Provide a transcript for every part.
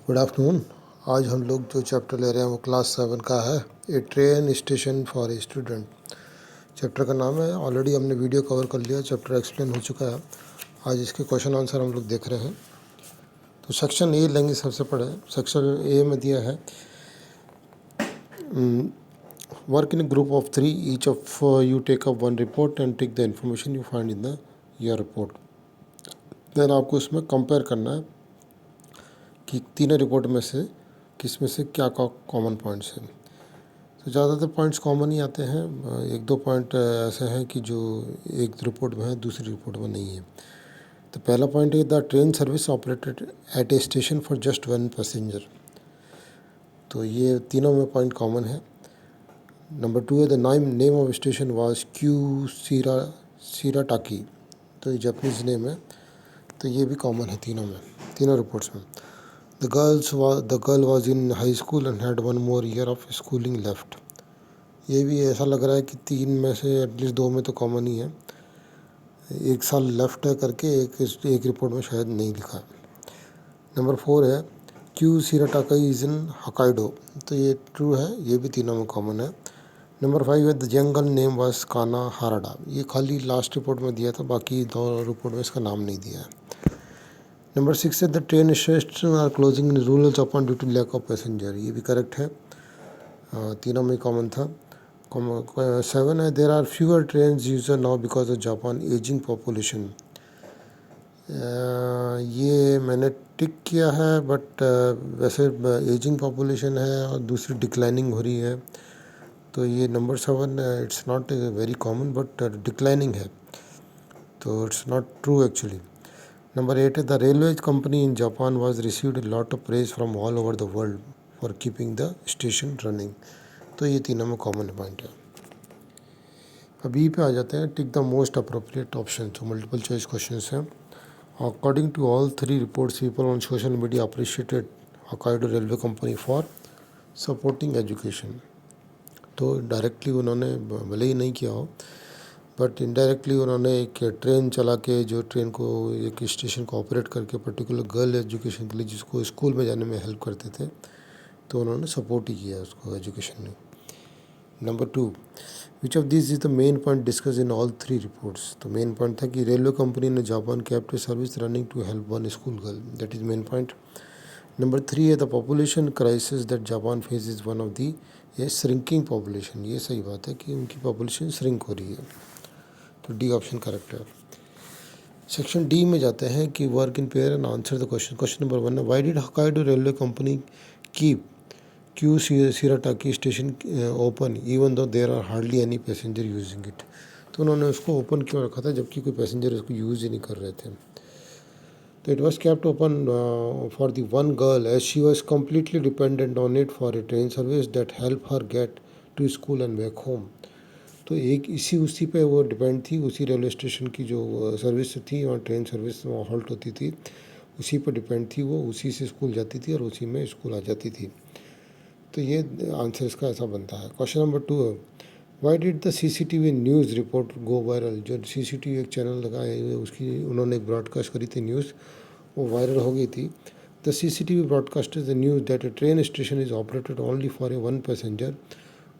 Good afternoon. आज हम लोग जो चैप्टर ले रहे हैं वो क्लास 7 का है, a train station for a student. Chapter का नाम है, ऑलरेडी हमने वीडियो कवर कर लिया, चैप्टर एक्सप्लेन हो चुका है। आज इसके क्वेश्चन आंसर हम लोग देख रहे हैं। तो सेक्शन ए लेंगे सबसे पहले। सेक्शन ए में दिया है work in group of 3, each of you take up one report and take the information you find in the your report. Then आपको इसमें कंपेयर करना है कि तीनों रिपोर्ट में से किस में से क्या कॉमन पॉइंट्स हैं। तो ज़्यादातर पॉइंट्स कॉमन ही आते हैं, एक दो पॉइंट ऐसे हैं कि जो एक रिपोर्ट में है दूसरी रिपोर्ट में नहीं है। तो पहला पॉइंट है the train service operated at A station for just one passenger. तो ये तीनों में पॉइंट कॉमन है। नंबर 2 है the name of station was Kyu Shirataki. तो ये जापानीज नेम है, तो ये भी कॉमन है तीनों रिपोर्ट्स में। The girl was in high school and had one more year of schooling left। ये भी ऐसा लग रहा है कि तीन में से एटलीस्ट दो में तो कॉमन ही है, एक साल लेफ्ट है करके एक रिपोर्ट में शायद नहीं लिखा। नंबर 4 है क्यू सीराटाका इज़ इन हकाइडो। तो ये ट्रू है, ये भी तीनों में कॉमन है। नंबर 5 है द जंगल नेम वाज काना हाराडा। ये खाली लास्ट रिपोर्ट में दिया था, बाकी दो रिपोर्ट में इसका नाम नहीं दिया है। नंबर 6 है the train station are closing in rural Japan due to lack of passenger. ये भी करेक्ट है, तीनों में कॉमन था। 7 है there are fewer train user now because of Japan ageing population. ये मैंने टिक किया है, बट वैसे एजिंग पॉपुलेशन है और दूसरी डिक्लाइनिंग हो रही है। तो ये number 7 it's not very common but declining है, तो it's not true actually. Number 8 है the railway company in Japan was received a lot of praise from all over the world for keeping the station running। तो ये तीनों में common point है। अभी पे आ जाते हैं tick the most appropriate option. तो मल्टीपल चॉइस क्वेश्चन हैं। According to all 3 reports people on social media appreciated Hokkaido railway company for supporting education. तो डायरेक्टली उन्होंने भले ही नहीं किया हो, बट इनडायरेक्टली उन्होंने एक ट्रेन चला के, जो ट्रेन को एक स्टेशन को ऑपरेट करके पर्टिकुलर गर्ल एजुकेशन के लिए जिसको स्कूल में जाने में हेल्प करते थे, तो उन्होंने सपोर्ट ही किया उसको एजुकेशन में। Number 2 which of this is the main point discuss in all 3 reports. तो मेन पॉइंट था कि रेलवे कंपनी ने Japan kept a service running to help one school girl, that is main point. Number 3 है the population crisis that Japan face is one of the a shrinking population. ये सही बात है कि उनकी पॉपुलेशन श्रिंक हो रही है, तो डी ऑप्शन करेक्ट है। सेक्शन डी में जाते हैं कि work in pair and answer the question. Question number 1 है why did Hokkaido railway company keep Kyu Shirataki station open even though there are hardly any passenger using it. तो उन्होंने उसको open क्यों रखा था जबकि कोई पैसेंजर उसको यूज़ ही नहीं कर रहे थे। तो it was kept open for the one girl as she was completely dependent on it for a train service that help her get to school and back home. तो एक उसी पे वो डिपेंड थी, उसी रेलवे स्टेशन की जो service थी, वहाँ ट्रेन सर्विस वहाँ हॉल्ट होती थी, उसी पर डिपेंड थी वो, उसी से स्कूल जाती थी और उसी में स्कूल आ जाती थी। तो ये आंसर इसका ऐसा बनता है। क्वेश्चन नंबर 2 है why did the CCTV news report go viral. जो सीसीटीवी एक चैनल लगाए हुए उसकी उन्होंने एक ब्रॉडकास्ट करी थी न्यूज़, वो वायरल हो गई थी। The CCTV broadcast is the news that a train station is operated only for a one passenger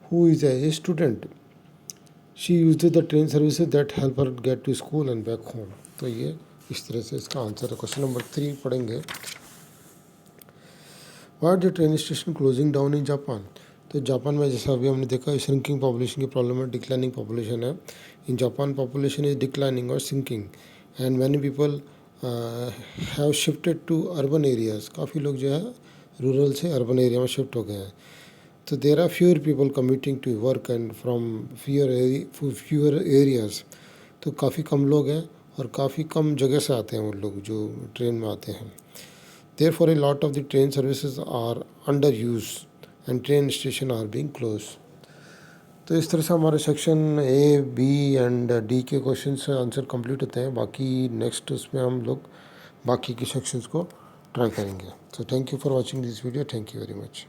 who is a student. She use the train services that help her get to school and back home. तो ये इस तरह से इसका answer है। Question number 3 पढ़ेंगे why the train station closing down in Japan. तो Japan में जैसा अभी हमने देखा श्रिंकिंग पॉपुलेशन की प्रॉब्लम है, डिक्लाइनिंग पॉपुलेशन है। In Japan population is declining और sinking and many people have shifted to urban areas. काफ़ी लोग जो है रूरल से अर्बन एरिया में शिफ्ट हो गए हैं। तो there are fewer people commuting to work and from fewer areas. तो काफ़ी कम लोग हैं और काफ़ी कम जगह से आते हैं वो लोग जो ट्रेन में आते हैं। Therefore a lot of the train services are under use and train station are being close. तो इस तरह से हमारे section A B and D के क्वेश्चन से आंसर कंप्लीट होते हैं। बाकी नेक्स्ट उसमें हम लोग बाकी के सेक्शंस को ट्राई करेंगे। So thank you for watching this video, thank you very much.